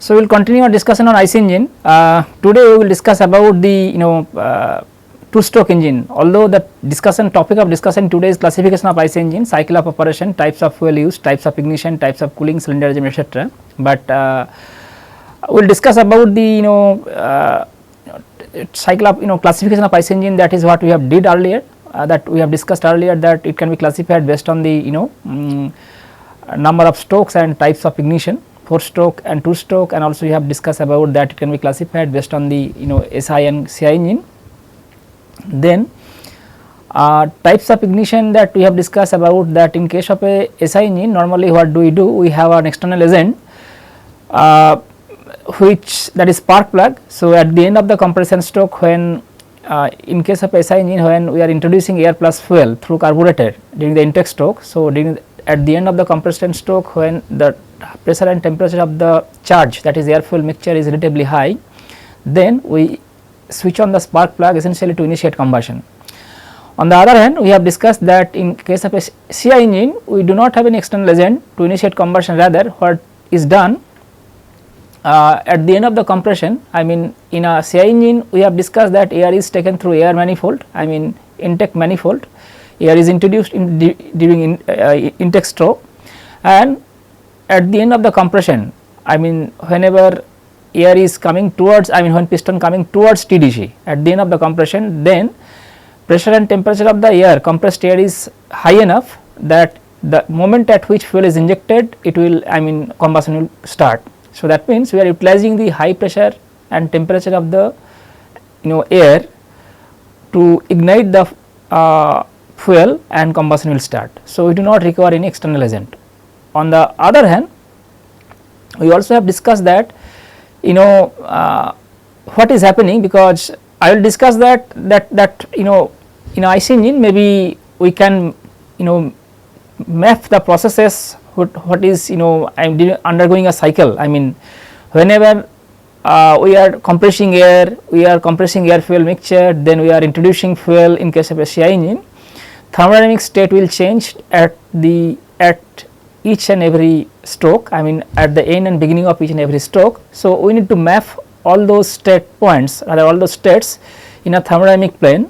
So, we will continue our discussion on IC engine. Today we will discuss about the two stroke engine. Although the topic of discussion today is classification of IC engine, cycle of operation, types of fuel use, types of ignition, types of cooling, cylinder regime, etc. But we will discuss about the cycle of classification of IC engine, that is what we have did earlier, that we have discussed earlier, that it can be classified based on the number of strokes and types of ignition, 4 stroke and 2 stroke, and also we have discussed about that it can be classified based on the SI and CI engine. Then types of ignition that we have discussed about, that in case of a SI engine, normally what do? We have an external agent which that is spark plug. So, at the end of the compression stroke, when in case of SI engine, when we are introducing air plus fuel through carburetor during the intake stroke. So, at the end of the compression stroke, when the pressure and temperature of the charge, that is air fuel mixture, is relatively high, then we switch on the spark plug essentially to initiate combustion. On the other hand, we have discussed that in case of a CI engine, we do not have any external agent to initiate combustion. Rather, what is done at the end of the compression, I mean in a CI engine we have discussed that air is taken through air manifold, I mean intake manifold, air is introduced during intake stroke, and at the end of the compression, I mean whenever air is coming towards, I mean when piston coming towards TDC at the end of the compression, then pressure and temperature of the air, compressed air, is high enough that the moment at which fuel is injected, it will, I mean combustion will start. So, that means we are utilizing the high pressure and temperature of the air to ignite the fuel and combustion will start. So, we do not require any external agent. On the other hand, we also have discussed that what is happening, because I will discuss that in IC engine maybe we can map the processes what is I am undergoing a cycle. I mean whenever we are compressing air, air fuel mixture, then we are introducing fuel. In case of a CI engine, thermodynamic state will change at each and every stroke, I mean at the end and beginning of each and every stroke. So, we need to map all those state points, or all those states in a thermodynamic plane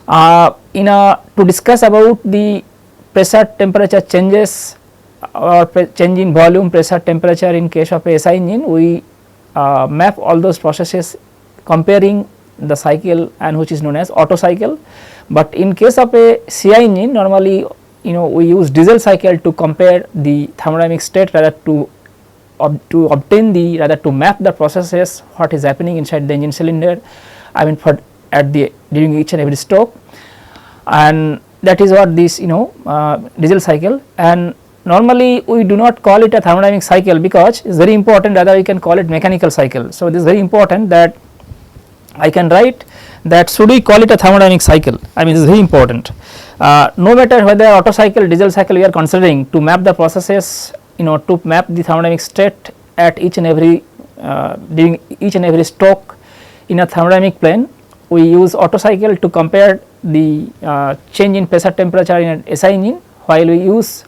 to discuss about the pressure temperature changes or change in volume, pressure, temperature. In case of a SI engine, we map all those processes comparing the cycle, and which is known as Otto cycle. But in case of a CI engine, normally we use diesel cycle to compare the thermodynamic state, rather to obtain the, rather to map the processes what is happening inside the engine cylinder, I mean during each and every stroke, and that is what this diesel cycle. And normally we do not call it a thermodynamic cycle because it is very important, rather we can call it mechanical cycle. So, this is very important that I can write that should we call it a thermodynamic cycle, I mean this is very important. No matter whether Otto cycle, diesel cycle we are considering, to map the processes, to map the thermodynamic state at each and every during each and every stroke in a thermodynamic plane, we use Otto cycle to compare the change in pressure temperature in an SI engine, while we use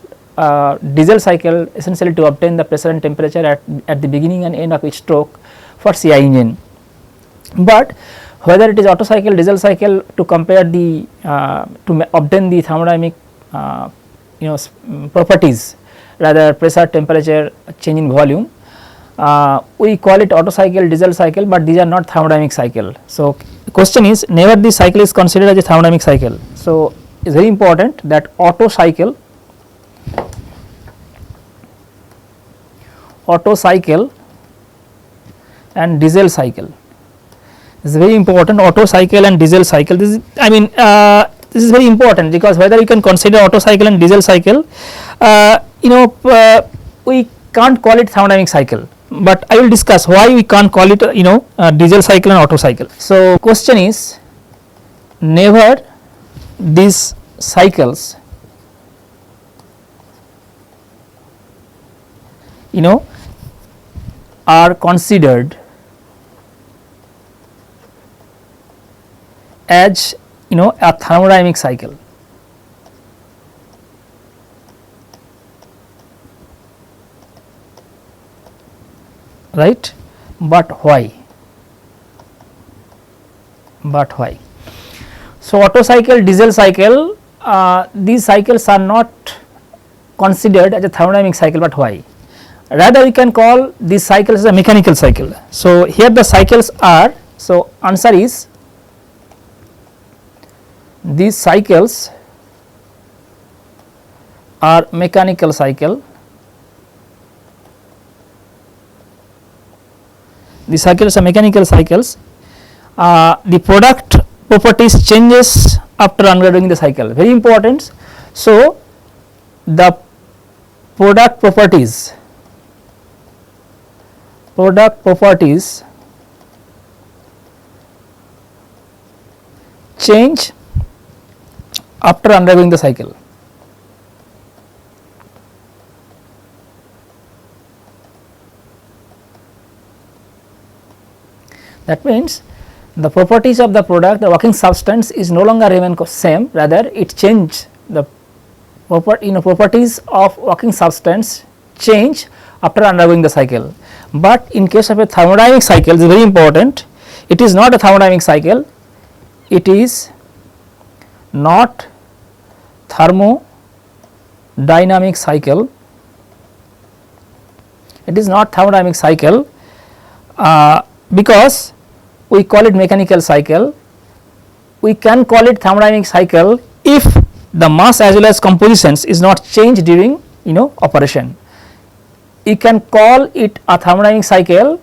diesel cycle essentially to obtain the pressure and temperature at the beginning and end of each stroke for CI engine. But whether it is Otto cycle, diesel cycle, to compare the to obtain the thermodynamic properties, rather pressure, temperature, change in volume, we call it Otto cycle, diesel cycle, but these are not thermodynamic cycle. So, question is, never this cycle is considered as a thermodynamic cycle. So, it is very important that Otto cycle and diesel cycle is very important. Otto cycle and diesel cycle, this is, I mean this is very important, because whether you can consider Otto cycle and diesel cycle, we can't call it thermodynamic cycle, but I will discuss why we can't call it diesel cycle and Otto cycle. So, question is, never these cycles are considered as a thermodynamic cycle. right, but why? But why? So, Otto cycle, diesel cycle, these cycles are not considered as a thermodynamic cycle, but why? Rather we can call these cycles as a mechanical cycle. So, here the cycles are, so answer is these cycles are mechanical cycle. The cycles are mechanical cycles. The product properties changes after undergoing the cycle, very important. So, the product properties change after undergoing the cycle. That means the properties of the product, the working substance is no longer remain same, rather it change the properties of working substance change after undergoing the cycle. But in case of a thermodynamic cycle, it is very important, it is not a thermodynamic cycle, it is not thermodynamic cycle, it is not thermodynamic cycle, because we call it mechanical cycle. We can call it thermodynamic cycle if the mass as well as compositions is not changed during operation. You can call it a thermodynamic cycle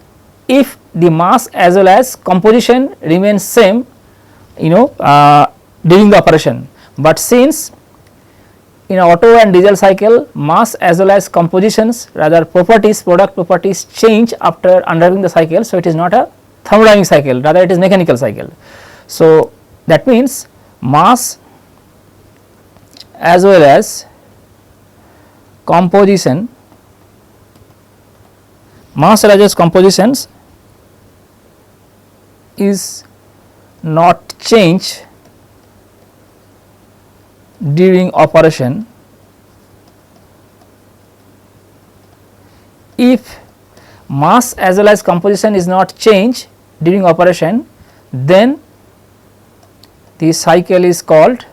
if the mass as well as composition remains same during the operation. But since in Otto and diesel cycle, mass as well as compositions, rather product properties change after undergoing the cycle. So, it is not a thermodynamic cycle, rather it is mechanical cycle. So, that means mass as well as compositions is not changed during operation if mass as well as composition is not changed during operation, then the cycle is called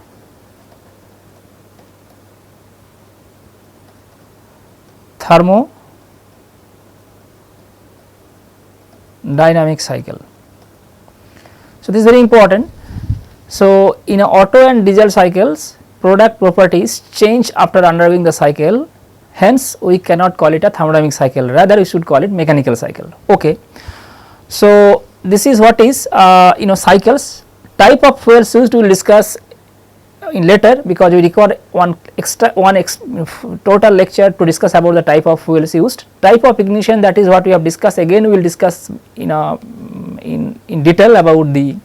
thermodynamic cycle. So, this is very important. So, in Otto and diesel cycles, product properties change after undergoing the cycle, hence we cannot call it a thermodynamic cycle, rather we should call it mechanical cycle. Okay. So, this is what is cycles. Type of fuels used we will discuss in later, because we require one total lecture to discuss about the type of fuels used. Type of ignition, that is what we have discussed, again we will discuss in detail about the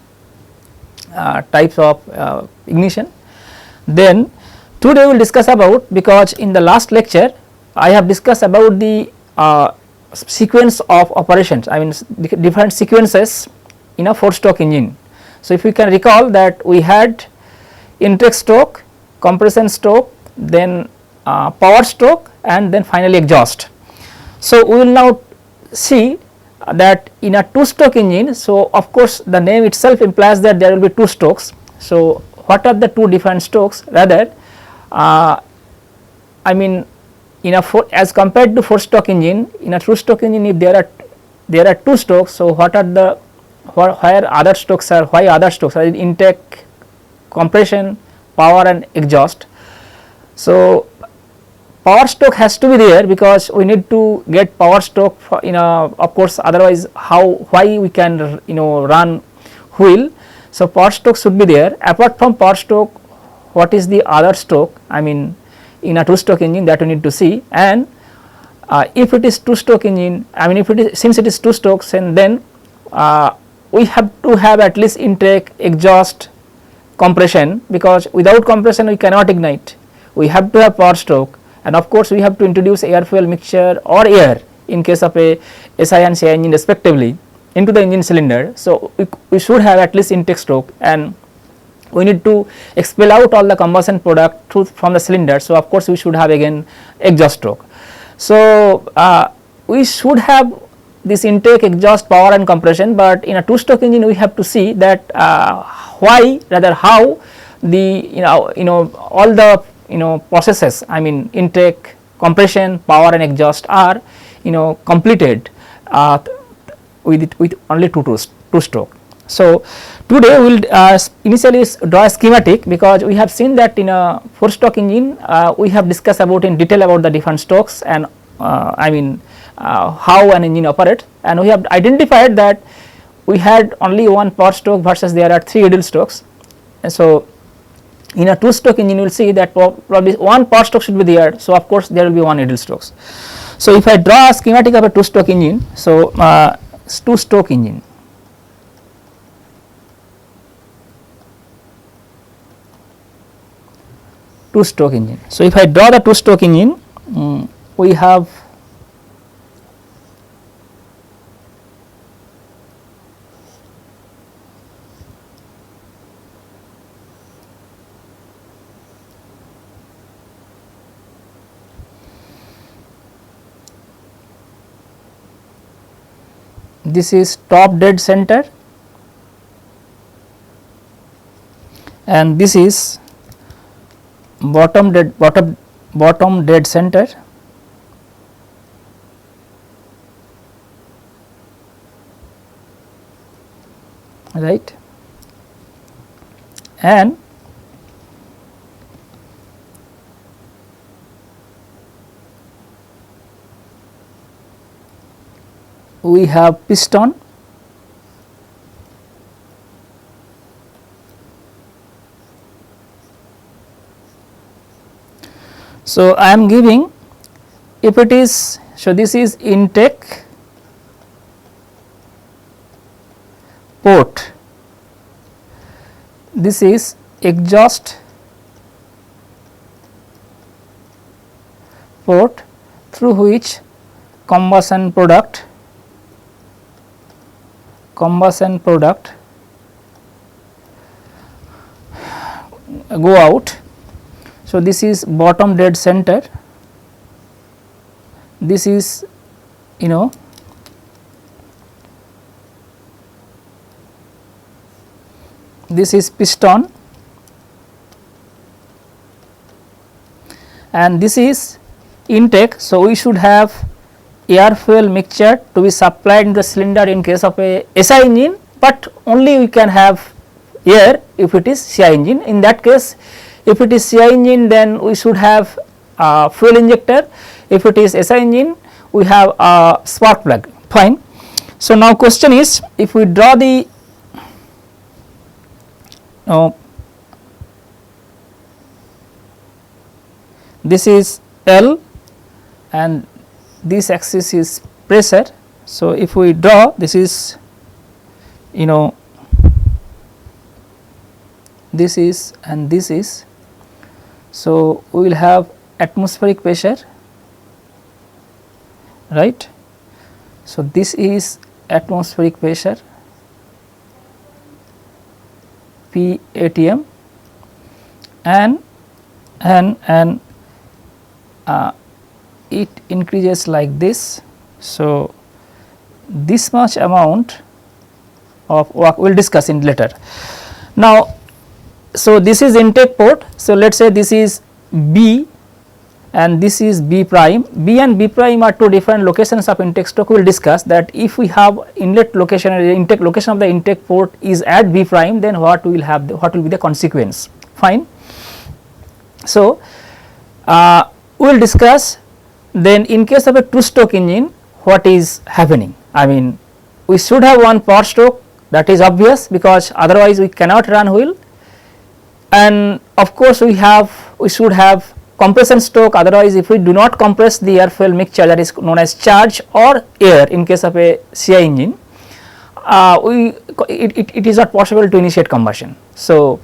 types of ignition. Then today we will discuss about, because in the last lecture I have discussed about the sequence of operations, I mean different sequences in a 4-stroke engine. So, if you can recall that we had intake stroke, compression stroke, then power stroke, and then finally exhaust. So, we will now see that in a 2-stroke engine, so of course the name itself implies that there will be 2 strokes. So, what are the 2 different strokes? Rather I mean as compared to 4-stroke engine, in a 2-stroke engine if there are 2 strokes, so what are the why other strokes are intake, compression, power and exhaust. So, power stroke has to be there, because we need to get power stroke of course, otherwise why we can run wheel. So, power stroke should be there. Apart from power stroke, what is the other stroke, I mean in a 2-stroke engine, that we need to see. And if it is 2-stroke engine, I mean since it is 2 strokes, and then we have to have at least intake, exhaust, compression, because without compression we cannot ignite. We have to have power stroke, and of course we have to introduce air fuel mixture or air in case of a SI and CI engine respectively into the engine cylinder. So, we should have at least intake stroke, and we need to expel out all the combustion product from the cylinder. So, of course we should have again exhaust stroke. So, we should have this intake, exhaust, power and compression, but in a two stroke engine we have to see that why, rather how the all the processes, I mean intake, compression, power and exhaust are completed with only two stroke. So today we will initially draw a schematic, because we have seen that in a 4-stroke engine we have discussed about in detail about the different strokes and I mean how an engine operates, and we have identified that we had only one power stroke versus there are 3 idle strokes. And so in a 2-stroke engine you will see that probably one power stroke should be there, so of course there will be one idle strokes. So if I draw a schematic of a 2-stroke engine, so 2-stroke engine. Two-stroke engine. So if I draw the 2-stroke engine, we have this is top dead center and this is bottom dead center, right, and we have piston, so I am giving, if it is, so this is intake port, this is exhaust port through which combustion product go out. So this is bottom dead center, this is this is piston and this is intake. So we should have air fuel mixture to be supplied in the cylinder in case of a SI engine, but only we can have air if it is CI engine. In that case, if it is CI engine, then we should have fuel injector. If it is SI engine, we have a spark plug. Fine. So now question is, if we draw the this is L and this axis is pressure. So if we draw, this is this is and this is, so we will have atmospheric pressure, right. So this is atmospheric pressure P ATM and it increases like this. So this much amount of work we will discuss in later. Now, so this is intake port. So let us say this is B and this is B prime. B and B prime are two different locations of intake stroke. We will discuss that if we have inlet location or intake location of the intake port is at B prime, then what we will have, what will be the consequence. Fine. So we will discuss then in case of a 2-stroke engine what is happening. I mean, we should have one power stroke, that is obvious, because otherwise we cannot run wheel, and of course we should have compression stroke, otherwise if we do not compress the air fuel mixture, that is known as charge or air in case of a CI engine, it is not possible to initiate combustion. So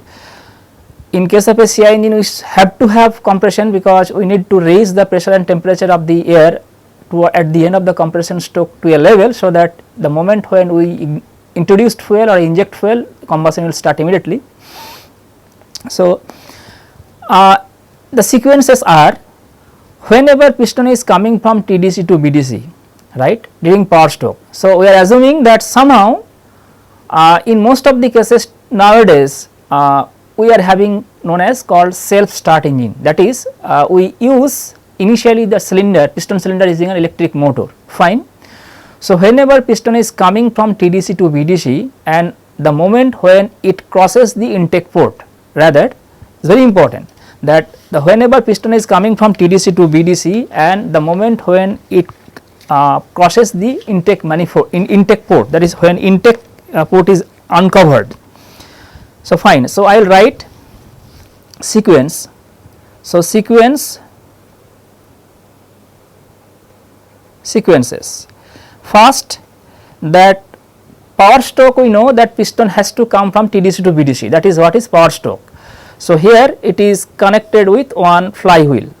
in case of a CI engine we have to have compression, because we need to raise the pressure and temperature of the air to at the end of the compression stroke to a level, so that the moment when we introduced fuel or inject fuel, combustion will start immediately. So the sequences are, whenever piston is coming from TDC to BDC, right, during power stroke. So, we are assuming that somehow in most of the cases nowadays we are having known as called self start engine, that is we use initially the cylinder, piston cylinder using an electric motor, fine. So, whenever piston is coming from TDC to BDC and the moment when it crosses the intake port, rather it is very important that the whenever piston is coming from TDC to BDC and the moment when it crosses the intake manifold intake port, that is when intake port is uncovered. So, fine. So, I will write sequence. So, sequences. First, that power stroke we know that piston has to come from TDC to BDC, that is what is power stroke. So, here it is connected with one flywheel.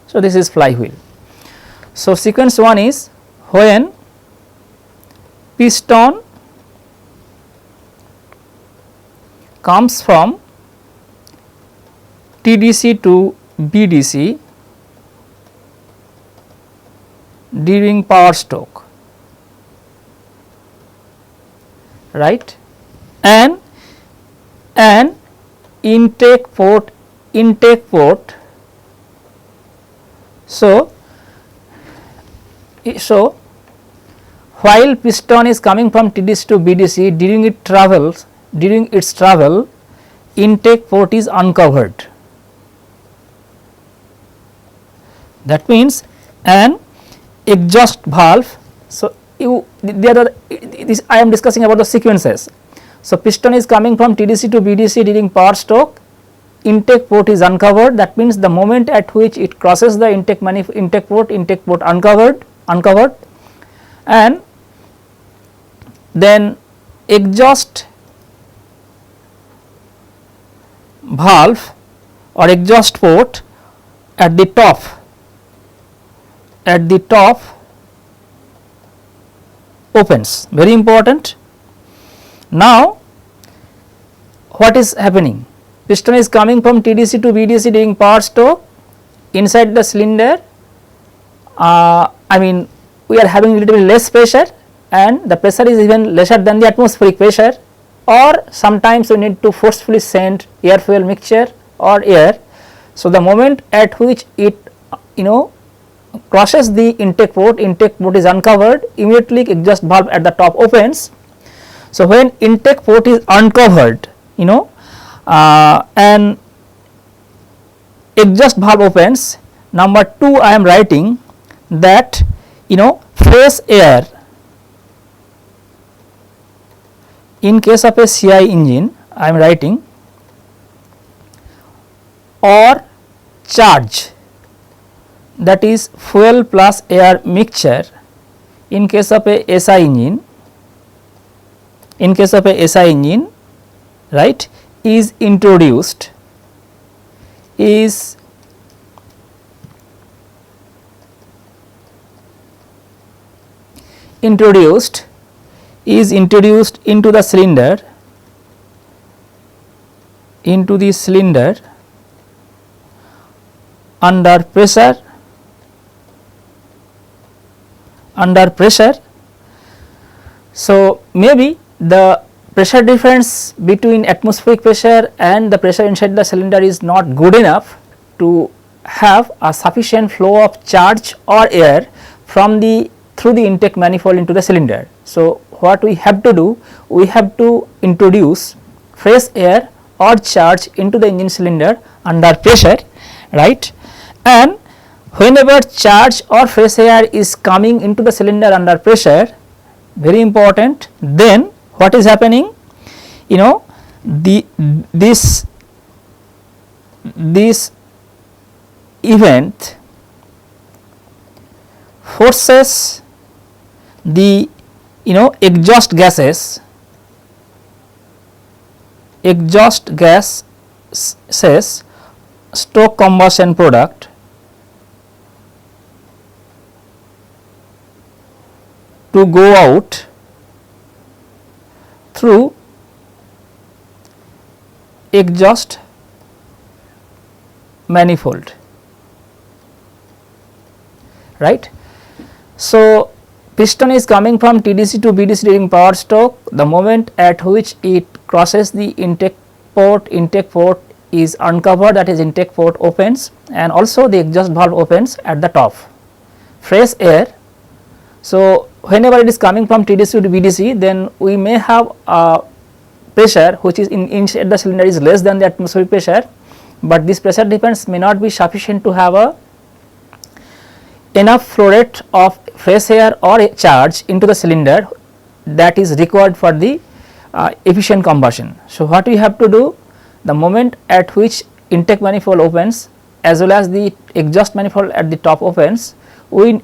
So, this is flywheel. So, sequence 1 is when piston comes from TDC to BDC during power stroke, right, and intake port. So, while piston is coming from TDC to BDC during its travel intake port is uncovered. That means an exhaust valve. So, this I am discussing about the sequences. So, piston is coming from TDC to BDC during power stroke, intake port is uncovered, that means the moment at which it crosses the intake port uncovered, and then exhaust valve or exhaust port at the top opens, very important. Now, what is happening? Piston is coming from TDC to BDC during power stroke, inside the cylinder I mean we are having a little bit less pressure and the pressure is even lesser than the atmospheric pressure, or sometimes we need to forcefully send air fuel mixture or air. So, the moment at which it crosses the intake port is uncovered, immediately exhaust valve at the top opens. So, when intake port is uncovered, and exhaust valve opens, number 2 I am writing that fresh air in case of a CI engine I am writing, or charge, that is fuel plus air mixture in case of a SI engine, right, is introduced into the cylinder under pressure. So, maybe the pressure difference between atmospheric pressure and the pressure inside the cylinder is not good enough to have a sufficient flow of charge or air from through the intake manifold into the cylinder. So, what we have to do? We have to introduce fresh air or charge into the engine cylinder under pressure, right, and whenever charge or fresh air is coming into the cylinder under pressure, very important, then what is happening? This event forces the exhaust gases stoke combustion product to go out through exhaust manifold, right. So, piston is coming from TDC to BDC during power stroke. The moment at which it crosses the intake port is uncovered, that is intake port opens, and also the exhaust valve opens at the top. Fresh air. So, whenever it is coming from TDC to BDC, then we may have a pressure which is inside the cylinder is less than the atmospheric pressure, but this pressure difference may not be sufficient to have a enough flow rate of fresh air or a charge into the cylinder that is required for the efficient combustion. So, what we have to do, the moment at which intake manifold opens as well as the exhaust manifold at the top opens, we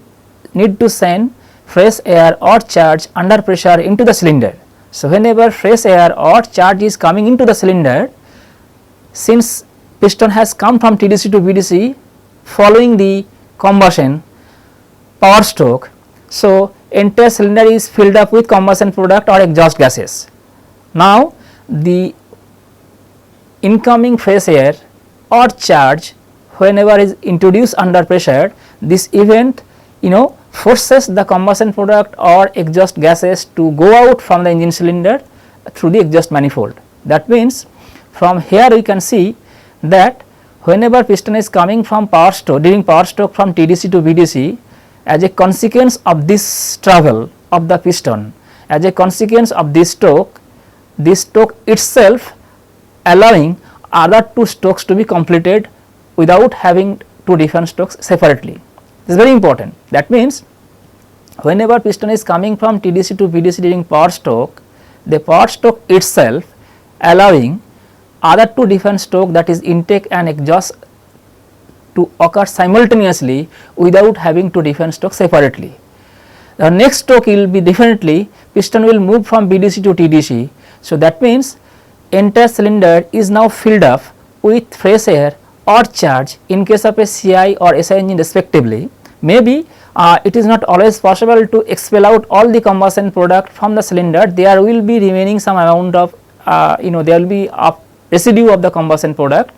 need to send fresh air or charge under pressure into the cylinder. So, whenever fresh air or charge is coming into the cylinder, since piston has come from TDC to BDC following the combustion power stroke, so entire cylinder is filled up with combustion product or exhaust gases. Now, the incoming fresh air or charge whenever is introduced under pressure, this event forces the combustion product or exhaust gases to go out from the engine cylinder through the exhaust manifold. That means, from here we can see that whenever piston is coming from power stroke during power stroke from TDC to BDC, as a consequence of this travel of the piston, as a consequence of this stroke itself allowing other two strokes to be completed without having two different strokes separately. This is very important. That means, whenever piston is coming from TDC to BDC during power stroke, the power stroke itself allowing other two different stroke, that is intake and exhaust, to occur simultaneously without having two different strokes separately. The next stroke will be differently, piston will move from BDC to TDC. So, that means entire cylinder is now filled up with fresh air or charge in case of a CI or SI engine respectively. Maybe it is not always possible to expel out all the combustion product from the cylinder, there will be remaining some amount of there will be a residue of the combustion product.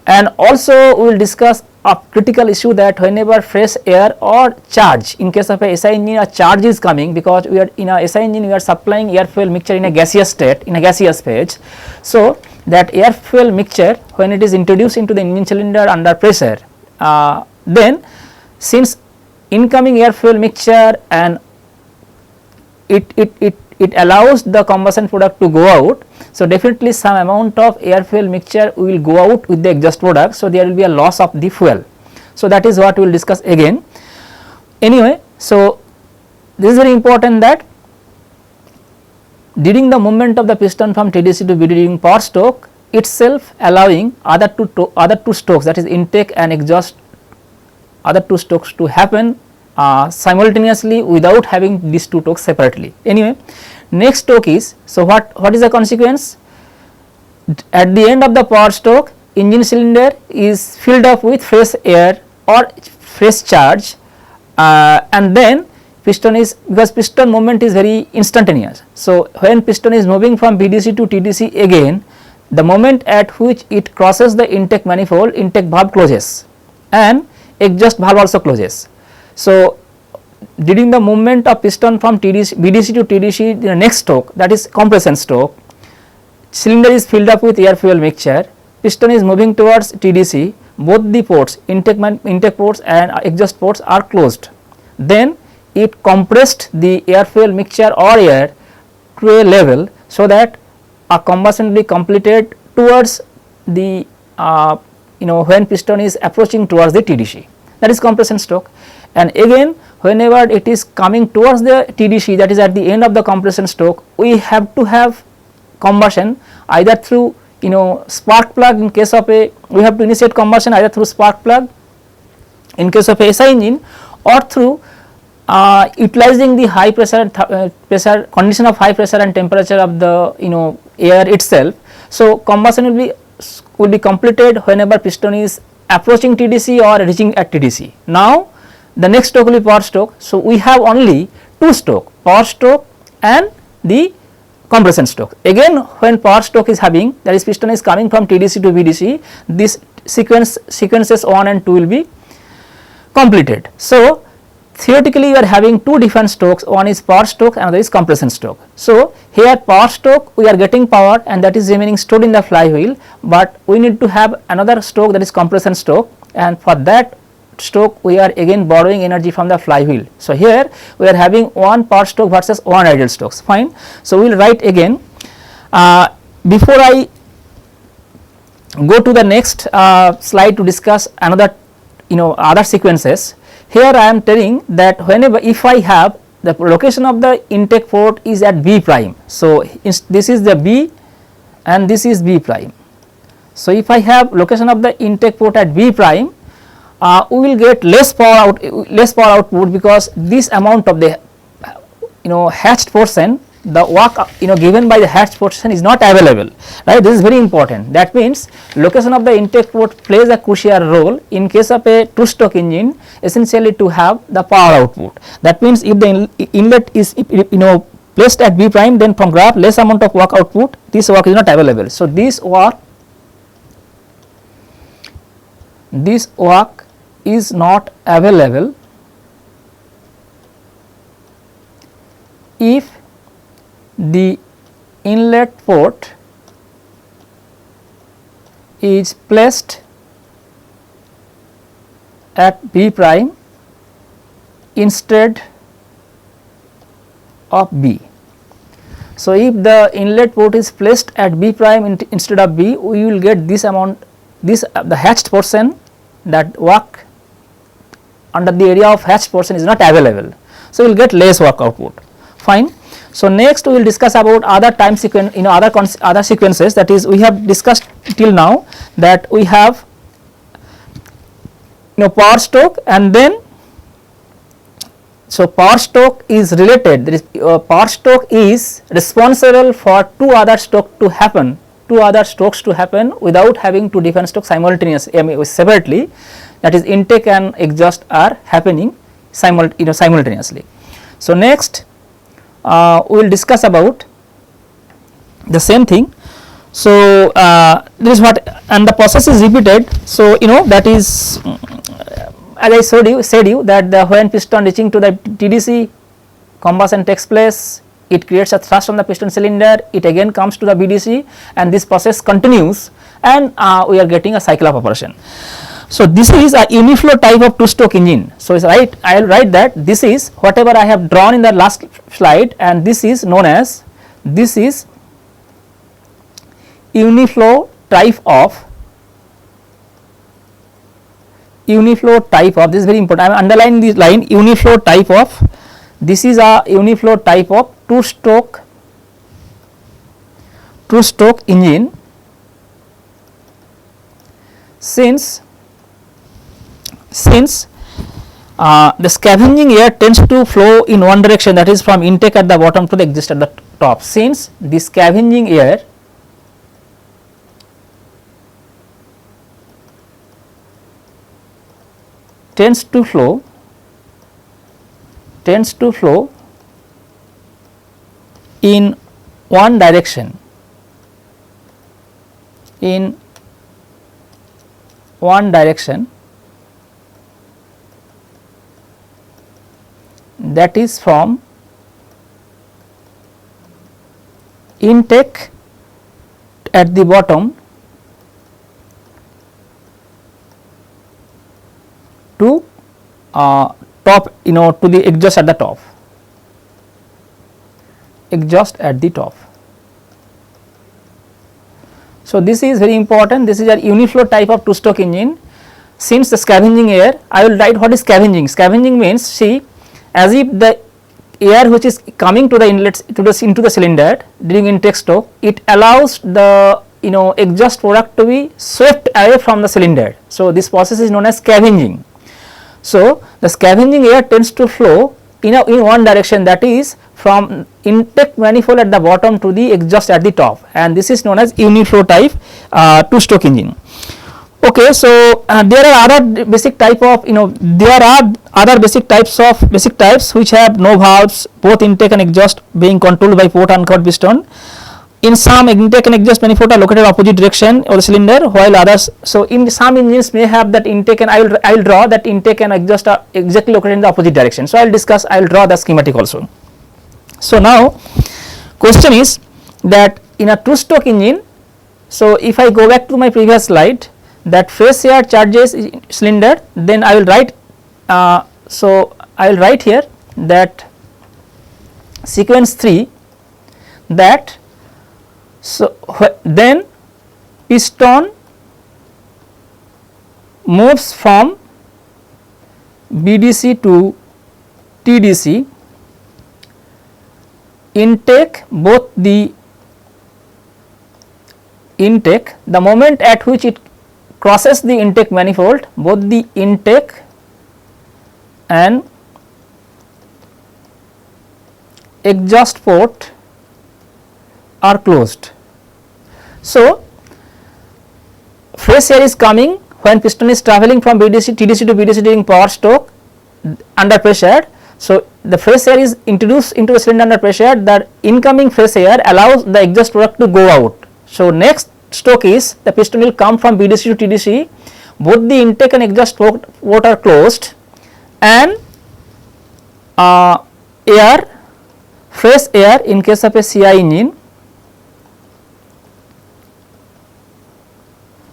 And also we will discuss a critical issue that whenever fresh air or charge, in case of a SI engine a charge is coming, because we are in a SI engine we are supplying air fuel mixture in a gaseous state, in a gaseous phase. So, that air fuel mixture when it is introduced into the engine cylinder under pressure, then since incoming air fuel mixture and it allows the combustion product to go out. So, definitely some amount of air fuel mixture will go out with the exhaust product. So, there will be a loss of the fuel. So, that is what we will discuss again. Anyway, so this is very important that during the movement of the piston from TDC to BDC during power stroke itself allowing other two strokes, that is intake and exhaust, other two strokes to happen simultaneously without having these two strokes separately. Anyway, next stroke is, so what is the consequence? At the end of the power stroke, engine cylinder is filled up with fresh air or fresh charge, and then piston is, because piston movement is very instantaneous. So, when piston is moving from BDC to TDC again, the moment at which it crosses the intake manifold, intake valve closes and exhaust valve also closes. So, during the movement of piston from BDC to TDC, the next stroke, that is compression stroke, cylinder is filled up with air fuel mixture, piston is moving towards TDC, both the ports, intake ports and exhaust ports are closed. Then it compressed the air fuel mixture or air to a level, so that a combustion will be completed towards the when piston is approaching towards the TDC, that is compression stroke. And again, whenever it is coming towards the TDC, that is at the end of the compression stroke, we have to have combustion either through spark plug. In case of a, we have to initiate combustion either through spark plug in case of a SI engine, or through utilizing the high pressure condition of high pressure and temperature of the air itself. So, combustion will be completed whenever piston is approaching TDC or reaching at TDC. Now, the next stroke will be power stroke. So, we have only two stroke, power stroke and the compression stroke. Again, when power stroke is having, that is piston is coming from TDC to BDC, this sequences 1 and 2 will be completed. So, theoretically you are having two different strokes, one is power stroke, another is compression stroke. So, here power stroke we are getting power and that is remaining stored in the flywheel, but we need to have another stroke, that is compression stroke, and for that stroke we are again borrowing energy from the flywheel. So, here we are having one power stroke versus one radial strokes, fine. So, we will write again. Before I go to the next slide to discuss another other sequences, here I am telling that whenever if I have the location of the intake port is at B prime. So, this is the B and this is B prime. So, if I have location of the intake port at B prime, we will get less power output, because this amount of the hatched portion, the work given by the hatched portion is not available, right. This is very important. That means location of the intake port plays a crucial role in case of a two stroke engine, essentially to have the power output. That means if the inlet is placed at B prime, then from graph less amount of work output, this work is not available. So, this work is not available if the inlet port is placed at B prime instead of B. So, if the inlet port is placed at B prime instead of B, we will get this amount, the hatched portion, that work under the area of hatched portion is not available. So, we will get less work output, fine. So, next we will discuss about other time sequence, other sequences, that is we have discussed till now that we have power stroke, and then so power stroke is related, that is power stroke is responsible for two other strokes to happen without having two different strokes simultaneously, separately, that is intake and exhaust are happening simultaneously. So, next we will discuss about the same thing. So, this is what, and the process is repeated. So, that is as I said you that when piston reaching to the TDC, combustion takes place, it creates a thrust on the piston cylinder, it again comes to the BDC, and this process continues, and we are getting a cycle of operation. So, this is a uniflow type of two stroke engine. So, I will write that this is whatever I have drawn in the last slide, and this is known as, this is uniflow type of, this is very important, I am underlining this line, uniflow type of, this is a uniflow type of two stroke engine, since the scavenging air tends to flow in one direction, that is from intake at the bottom to the exhaust at the top. Since the scavenging air tends to flow in one direction, that is from intake at the bottom to top, to the exhaust at the top, So, this is very important, this is a uniflow type of two stroke engine. Since the scavenging air, I will write what is scavenging. Scavenging means, see, as if the air which is coming to the inlets into the cylinder during intake stroke, it allows the exhaust product to be swept away from the cylinder. So, this process is known as scavenging. So, the scavenging air tends to flow in one direction, that is from intake manifold at the bottom to the exhaust at the top, and this is known as uniflow type two stroke engine. Okay, so there are other basic type of there are other basic types which have no valves, both intake and exhaust being controlled by port and cord piston. in some intake and exhaust manifold are located opposite direction of the cylinder, while others, so in some engines may have that intake, and I will draw that intake and exhaust are exactly located in the opposite direction. So I will draw the schematic also. So now question is that in a 2-stroke engine, so if I go back to my previous slide, that fresh air charges cylinder, then I will write, so I will write here that sequence 3, that so then piston moves from BDC to TDC, intake, both the intake, the moment at which it crosses the intake manifold, both the intake and exhaust port are closed. So fresh air is coming when piston is travelling from TDC to BDC during power stroke under pressure. So the fresh air is introduced into the cylinder under pressure, that incoming fresh air allows the exhaust product to go out. So next stroke is the piston will come from BDC to TDC, both the intake and exhaust port are closed, and fresh air in case of a CI engine,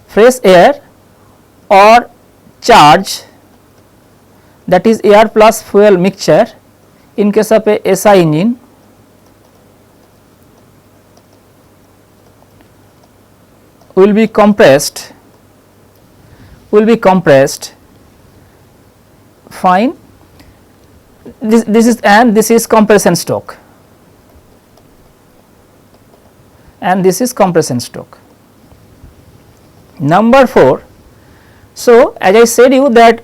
fresh air or charge, that is air plus fuel mixture in case of a SI engine, will be compressed, fine. This is compression stroke, and this is compression stroke. Number 4, so as I said you that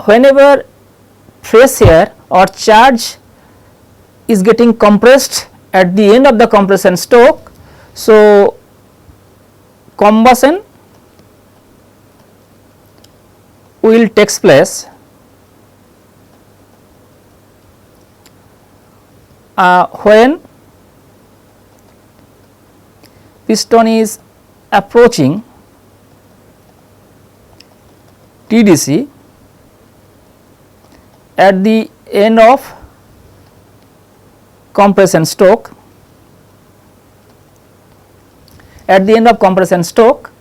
whenever fresh air or charge is getting compressed at the end of the compression stroke, so combustion will takes place when piston is approaching TDC at the end of compression stroke. At the end of compression stroke,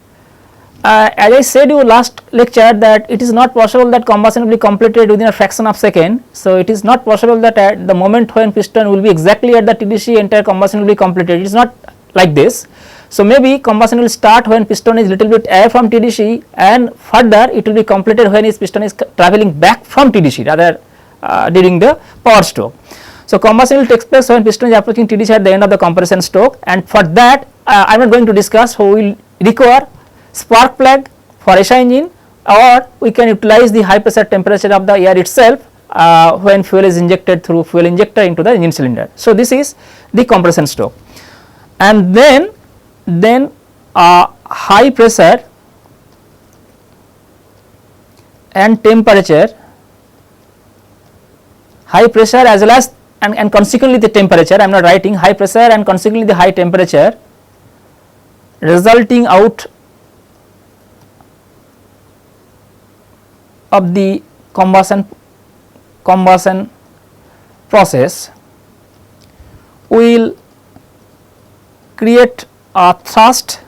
as I said you last lecture that it is not possible that combustion will be completed within a fraction of second. So it is not possible that at the moment when piston will be exactly at the TDC, entire combustion will be completed. It is not like this. So maybe combustion will start when piston is little bit away from TDC, and further it will be completed when its piston is travelling back from TDC, rather during the power stroke. So combustion will take place when piston is approaching TDC at the end of the compression stroke, and for that I am not going to discuss how we will require spark plug for SI engine, or we can utilize the high pressure temperature of the air itself when fuel is injected through fuel injector into the engine cylinder. So this is the compression stroke, and then high pressure and temperature, high pressure as well as and consequently the temperature, I am not writing high pressure and consequently the high temperature resulting out of the combustion process will create a thrust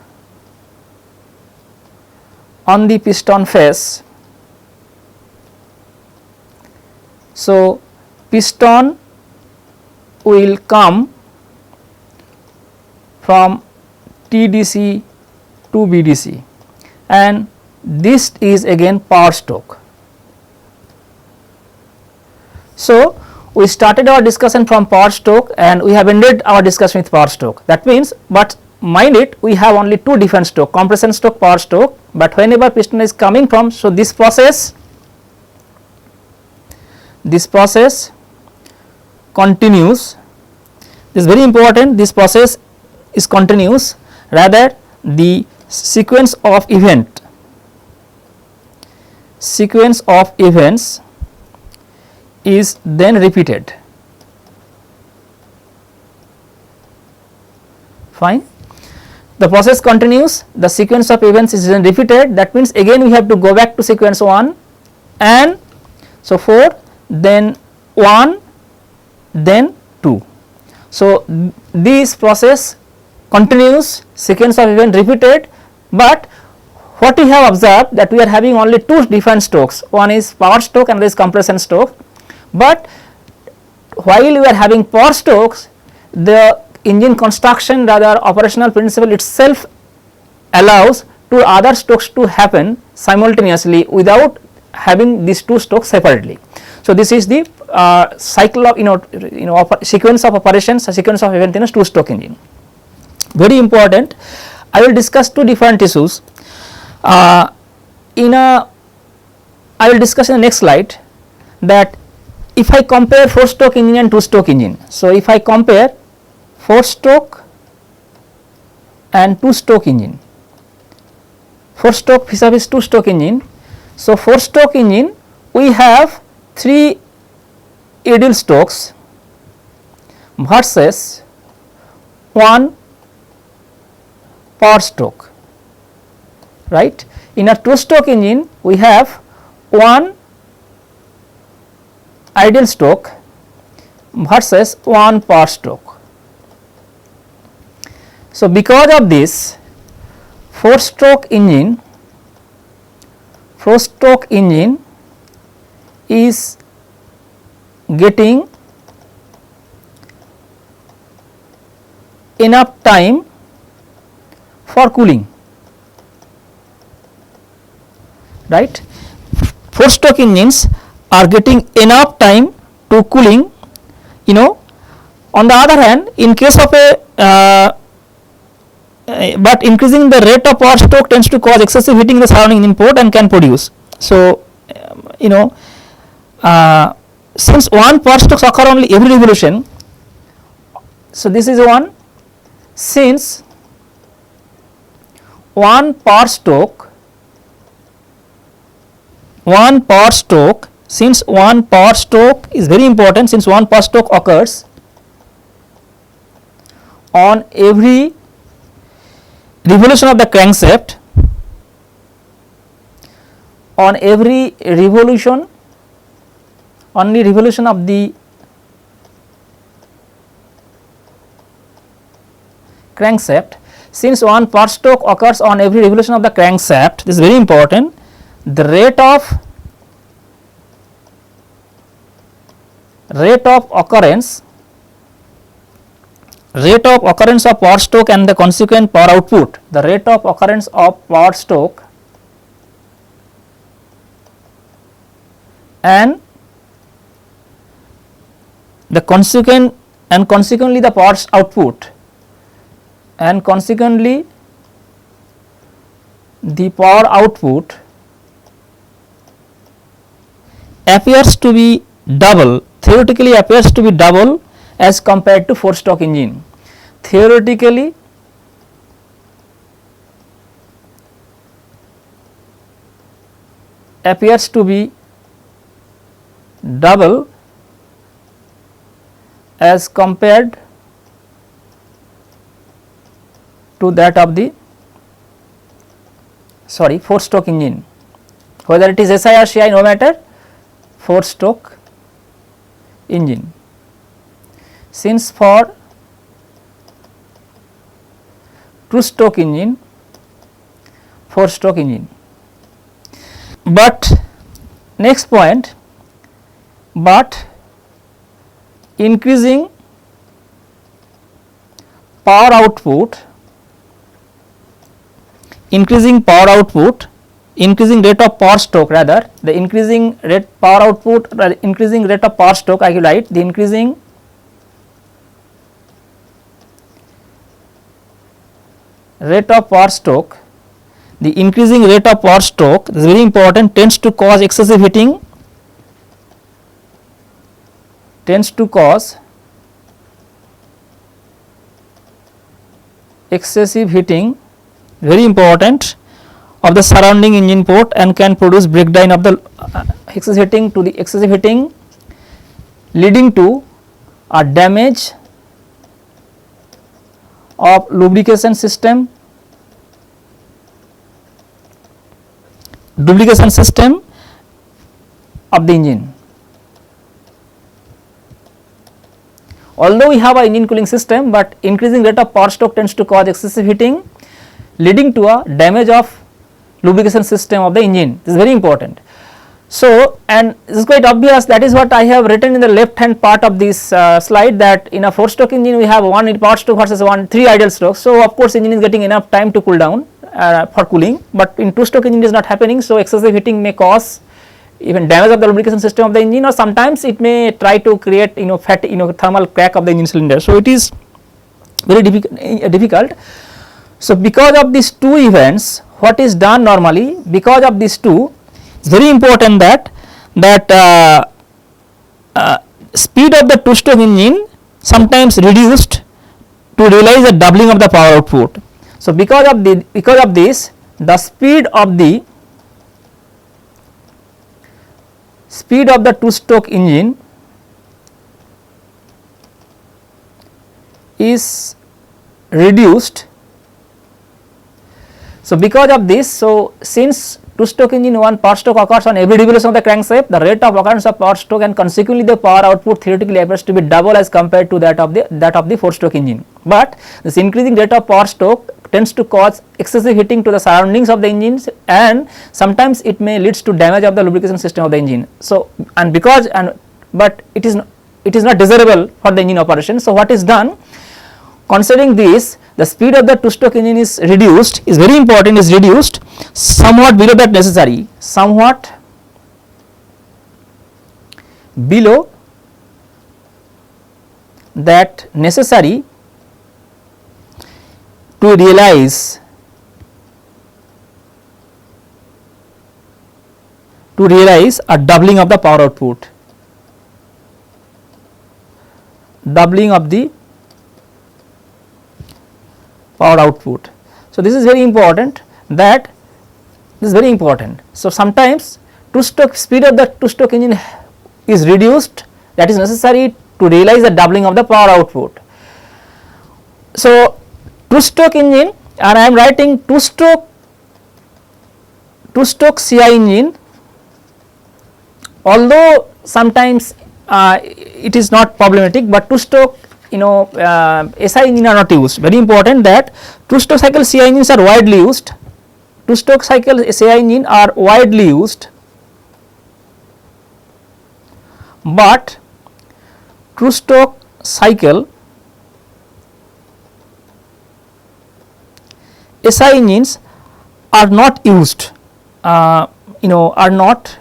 on the piston face. So piston will come from TDC to BDC, and this is again power stroke. So we started our discussion from power stroke and we have ended our discussion with power stroke. That means, but mind it, we have only two different stroke, compression stroke, power stroke, but whenever piston is coming from, so this process continues. This is very important, this process is continuous, rather the sequence of events is then repeated, fine. the process continues, the sequence of events is then repeated, that means again we have to go back to sequence 1 and so 4, then 1, then 2. So, this process continues, sequence of event repeated, but what we have observed that we are having only two different strokes, one is power stroke and another is compression stroke, but while we are having power strokes, the engine construction rather operational principle itself allows two other strokes to happen simultaneously without having these two strokes separately. So, this is the cycle of sequence of operations, a sequence of event in a two stroke engine. Very important. I will discuss two different issues. I will discuss in the next slide that if I compare 4 stroke engine and 2 stroke engine. So, if I compare 4 stroke and 2 stroke engine, 4 stroke vis-a-vis 2 stroke engine. So, 4 stroke engine we have 3 idle strokes versus 1 power stroke, right. In a 2 stroke engine we have 1 idle stroke versus 1 power stroke. So, because of this 4 stroke engine is getting enough time for cooling, right. 4 stroke engines are getting enough time to cooling, on the other hand in case of a but increasing the rate of power stroke tends to cause excessive heating in the surrounding input and can produce. So, since 1 power strokes occur only every revolution, so this is one, since 1 power stroke, since 1 power stroke is very important, since 1 power stroke occurs on every revolution of the crankshaft, on every revolution, only revolution of the crankshaft, since 1 power stroke occurs on every revolution of the crankshaft, this is very important, the rate of occurrence of power stroke and the consequent power output, the rate of occurrence of power stroke and the consequently the power output and consequently the power output appears to be double, theoretically appears to be double as compared to 4 stroke engine. Theoretically appears to be double as compared to that of the 4 stroke engine, whether it is SI or CI, no matter, 4 stroke engine. Since for 2 stroke engine, 4 stroke engine, but next point, but increasing power output, increasing rate of power stroke, rather the increasing rate power output, increasing rate of power stroke, I will write the increasing rate of power stroke, the increasing rate of power stroke is very important, tends to cause excessive heating, very important, of the surrounding engine port and can produce breakdown of the excessive heating leading to a damage of lubrication system lubrication system of the engine. Although we have a engine cooling system, but increasing rate of power stroke tends to cause excessive heating, leading to a damage of lubrication system of the engine. This is very important. So, and this is quite obvious, that is what I have written in the left hand part of this slide, that in a 4 stroke engine we have 1 power stroke versus 3 idle strokes. So, of course, engine is getting enough time to cool down for cooling, but in 2 stroke engine it is not happening. So, excessive heating may cause even damage of the lubrication system of the engine, or sometimes it may try to create thermal crack of the engine cylinder. So, it is very difficult. So, because of these 2 events, what is done normally, because of these 2, it is very important that speed of the 2 stroke engine sometimes reduced to realize a doubling of the power output. So, because of this, the speed of the 2 stroke engine is reduced. So, because of this, so since 2 stroke engine 1 power stroke occurs on every revolution of the crankshaft, the rate of occurrence of power stroke and consequently the power output theoretically appears to be double as compared to that of the 4 stroke engine. But this increasing rate of power stroke tends to cause excessive heating to the surroundings of the engines, and sometimes it may leads to damage of the lubrication system of the engine. So, but it is not desirable for the engine operation. So, what is done, considering this, the speed of the 2 stroke engine is reduced, is very important, is reduced somewhat below that necessary, somewhat below that necessary to realize a doubling of the power output, doubling of the power output. So, this is very important, that this is very important. So, sometimes 2 stroke speed of the 2 stroke engine is reduced, that is necessary to realize the doubling of the power output. So, 2 stroke engine, and I am writing 2 stroke CI engine, although sometimes it is not problematic, but 2 stroke SI engine are not used. Very important that 2 stroke cycle CI engines are widely used, 2 stroke cycle CI engine are widely used, but 2 stroke cycle SI engines are not used, are not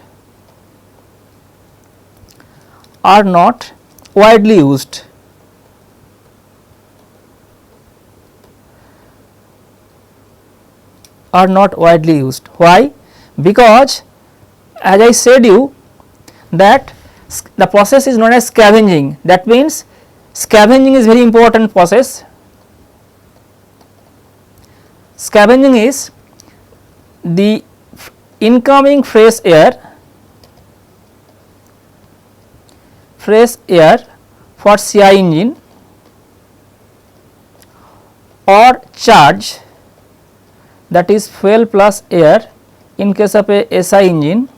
widely used. Are not widely used. Why? Because as I said you that the process is known as scavenging. That means scavenging is very important process. Scavenging is the incoming fresh air for CI engine or charge, that is fuel plus air in case of a SI engine,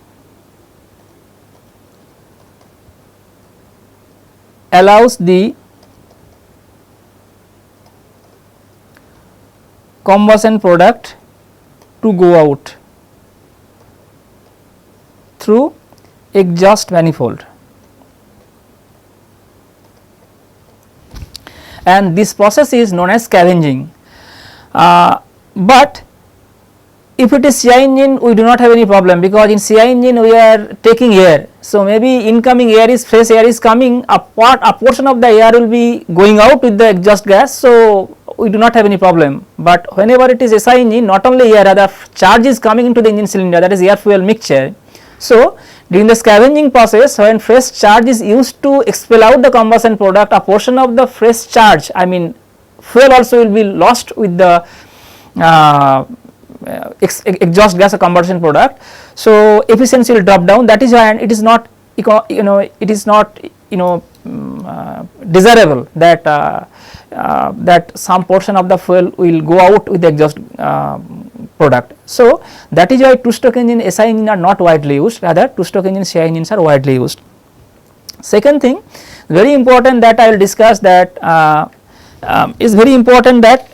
allows the combustion product to go out through exhaust manifold, and this process is known as scavenging. But if it is CI engine, we do not have any problem, because in CI engine we are taking air. So, maybe incoming air is fresh air is coming, a portion of the air will be going out with the exhaust gas. So, we do not have any problem, but whenever it is SI engine, not only air, other charge is coming into the engine cylinder, that is air fuel mixture. So, during the scavenging process, when fresh charge is used to expel out the combustion product, a portion of the fresh charge, I mean fuel also will be lost with the exhaust gas or combustion product. So, efficiency will drop down, that is why, and it is not desirable that that some portion of the fuel will go out with the exhaust product. So, that is why 2 stroke engine SI engine are not widely used, rather 2 stroke engine CI engines are widely used. Second thing very important that I will discuss, that is very important, that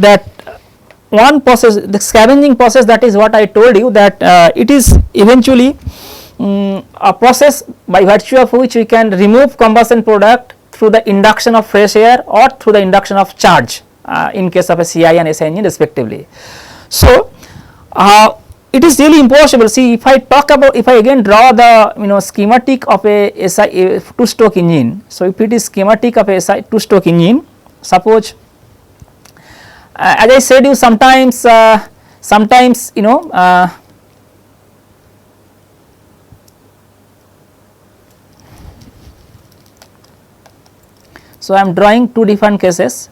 that one process, the scavenging process, that is what I told you, that it is eventually a process by virtue of which we can remove combustion product through the induction of fresh air or through the induction of charge in case of a CI and SI engine respectively. So, it is really impossible. See, if I talk about, if I again draw the schematic of a SI, a 2 stroke engine. So, if it is schematic of a SI 2 stroke engine, suppose as I said you, sometimes so I am drawing 2 different cases.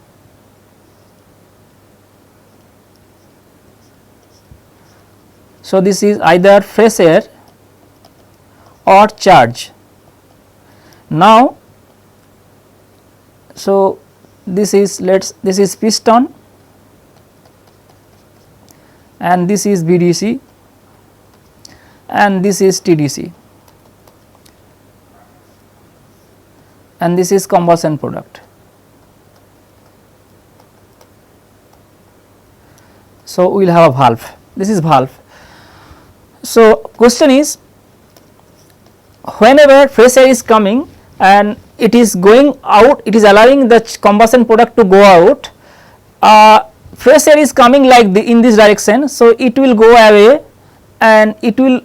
So, this is either fresh air or charge. Now, so this is this is piston and this is BDC and this is TDC and this is combustion product. So, we will have a valve, this is valve. So, question is, whenever fresh air is coming and it is going out, it is allowing the combustion product to go out, fresh air is coming like in this direction. So, it will go away and it will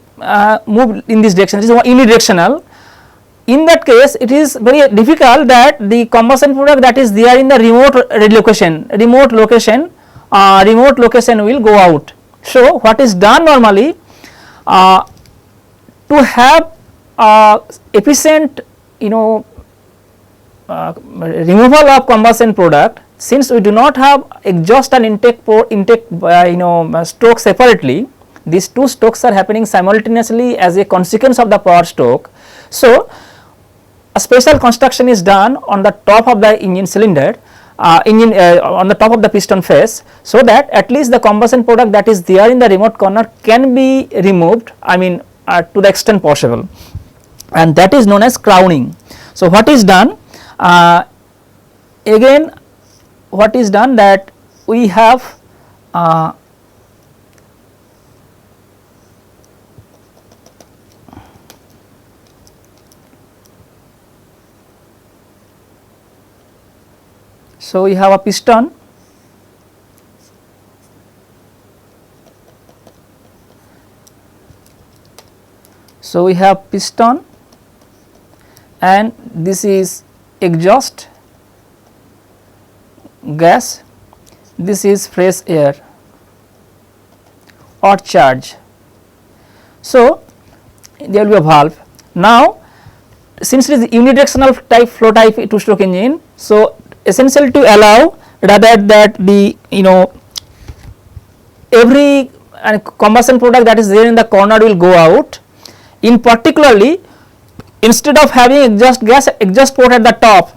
move in this direction, this is unidirectional. In that case, it is very difficult that the combustion product that is there in the remote location will go out. So, what is done normally, to have efficient removal of combustion product, since we do not have exhaust and intake stroke separately, these 2 strokes are happening simultaneously as a consequence of the power stroke. So, a special construction is done on the top of the engine cylinder, on the top of the piston face, so that at least the combustion product that is there in the remote corner can be removed, I mean to the extent possible, and that is known as crowning. So, what is done, again what is done, that we have so we have a piston, so we have piston and this is exhaust gas, this is fresh air or charge. So, there will be a valve. Now, since it is unidirectional type flow type 2 stroke engine, so essential to allow rather that the every combustion product that is there in the corner will go out. In particularly, instead of having exhaust port at the top,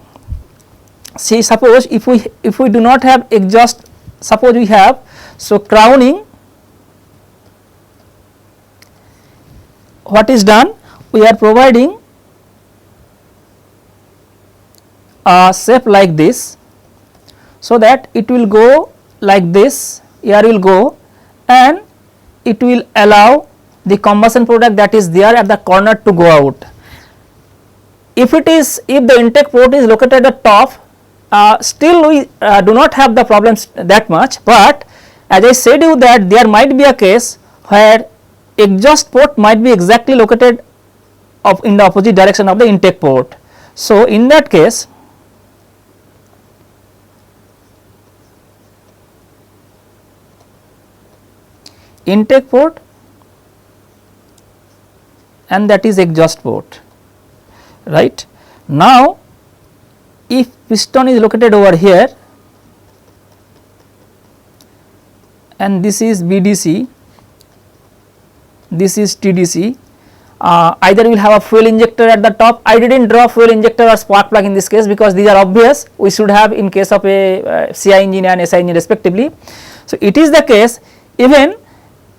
see, suppose if we do not have exhaust, suppose we have, so crowning, what is done, we are providing a shape like this, so that it will go like this, air will go and it will allow the combustion product that is there at the corner to go out. If the intake port is located at the top, still we do not have the problems that much, but as I said you that there might be a case where exhaust port might be exactly located in the opposite direction of the intake port. So, in that case, intake port and that is exhaust port, right. Now, if piston is located over here and this is BDC, this is TDC, either we will have a fuel injector at the top. I did not draw fuel injector or spark plug in this case because these are obvious, we should have in case of a CI engine and SI engine respectively. So, it is the case even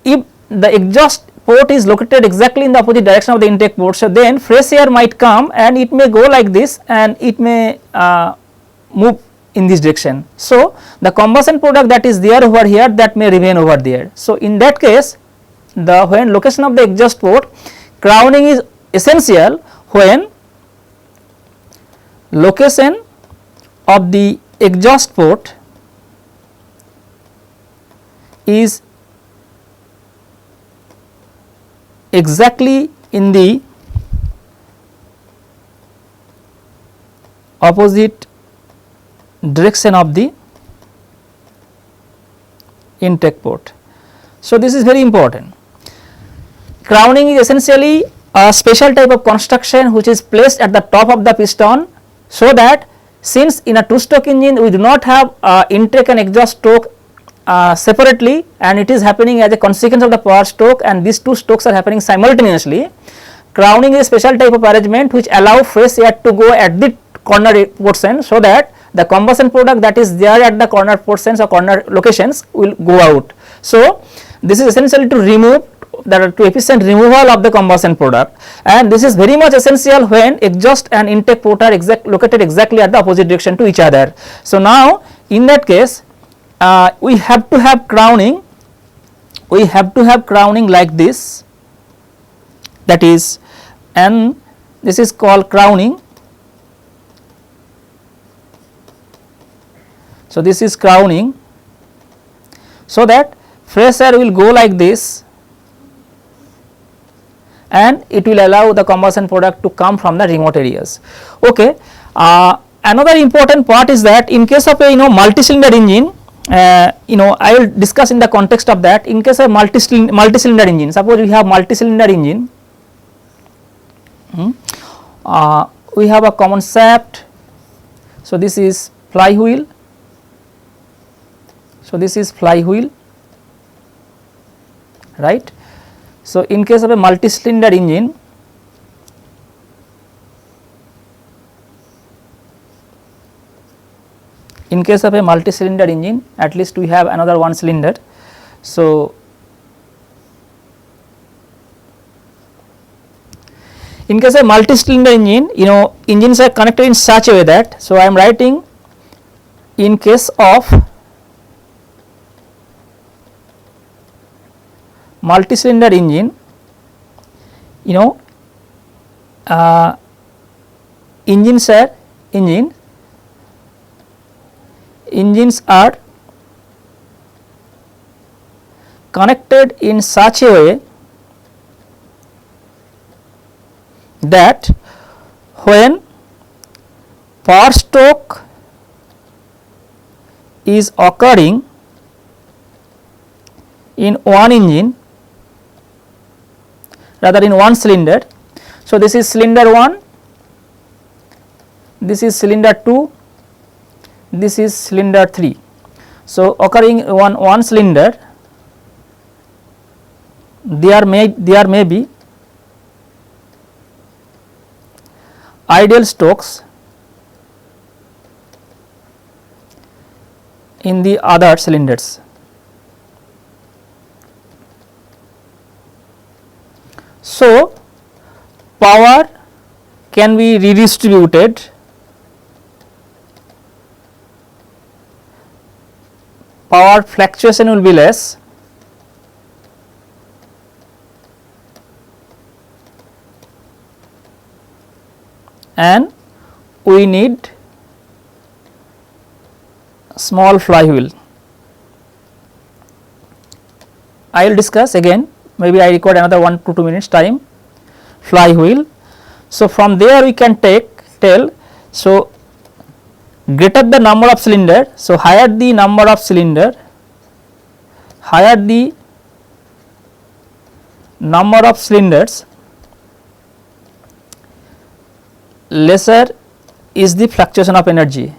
if the exhaust port is located exactly in the opposite direction of the intake port. So, then fresh air might come and it may go like this and it may move in this direction. So, the combustion product that is there over here, that may remain over there. So, in that case, the when location of the exhaust port, crowning is essential when location of the exhaust port is exactly in the opposite direction of the intake port. So, this is very important. Crowning is essentially a special type of construction which is placed at the top of the piston, so that since in a two stroke engine we do not have intake and exhaust stroke separately, and it is happening as a consequence of the power stroke, and these two strokes are happening simultaneously. Crowning is a special type of arrangement which allow fresh air to go at the corner portion, so that the combustion product that is there at the corner portions or corner locations will go out. So, this is essentially to remove to efficient removal of the combustion product, and this is very much essential when exhaust and intake port are located exactly at the opposite direction to each other. So, now in that case we have to have crowning, like this, that is, and this is called crowning. So, this is crowning, so that fresh air will go like this and it will allow the combustion product to come from the remote areas. Okay. Another important part is that in case of a multi-cylinder engine, I will discuss in the context of that. In case of multi-cylinder engine, suppose we have multi-cylinder engine, we have a common shaft. So, this is flywheel. So, this is flywheel, right. So, in case of a multi-cylinder engine, at least we have another one cylinder. So, in case of multi-cylinder engine, engines are connected in such a way that, so I am writing in case of multi-cylinder engine, engines are connected in such a way that when power stroke is occurring in one engine, rather in one cylinder. So, this is cylinder 1, this is cylinder 2, this is cylinder 3. So, occurring in one cylinder, there may be ideal strokes in the other cylinders. So, power can be redistributed power fluctuation will be less, and we need small flywheel. I will discuss again, maybe I record another 1 to 2 minutes time, flywheel. So, from there we can tell, so greater the number of cylinder, so higher the number of cylinder, higher the number of cylinders, lesser is the fluctuation of energy.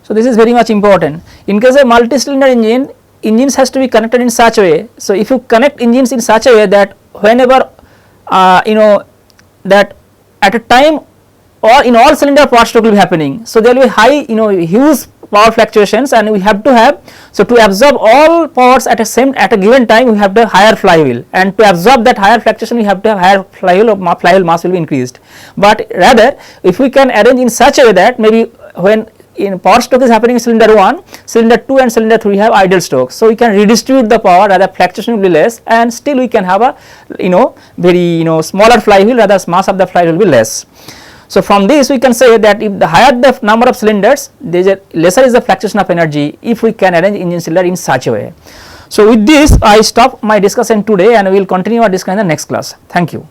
So this is very much important. In case of multi-cylinder engine, engines has to be connected in such a way. So if you connect engines in such a way that whenever that at a time or in all cylinder power stroke will be happening, so there will be high huge power fluctuations, and we have to have, so to absorb all powers at a given time, we have to have higher flywheel, and to absorb that higher fluctuation we have to have higher flywheel, or flywheel mass will be increased. But rather if we can arrange in such a way that maybe when in power stroke is happening in cylinder 1, cylinder 2 and cylinder 3 have idle stroke, so we can redistribute the power, rather fluctuation will be less, and still we can have a very smaller flywheel, rather mass of the flywheel will be less. So from this we can say that if the higher the number of cylinders, lesser is the fluctuation of energy if we can arrange engine cylinder in such a way. So with this I stop my discussion today, and we will continue our discussion in the next class. Thank you.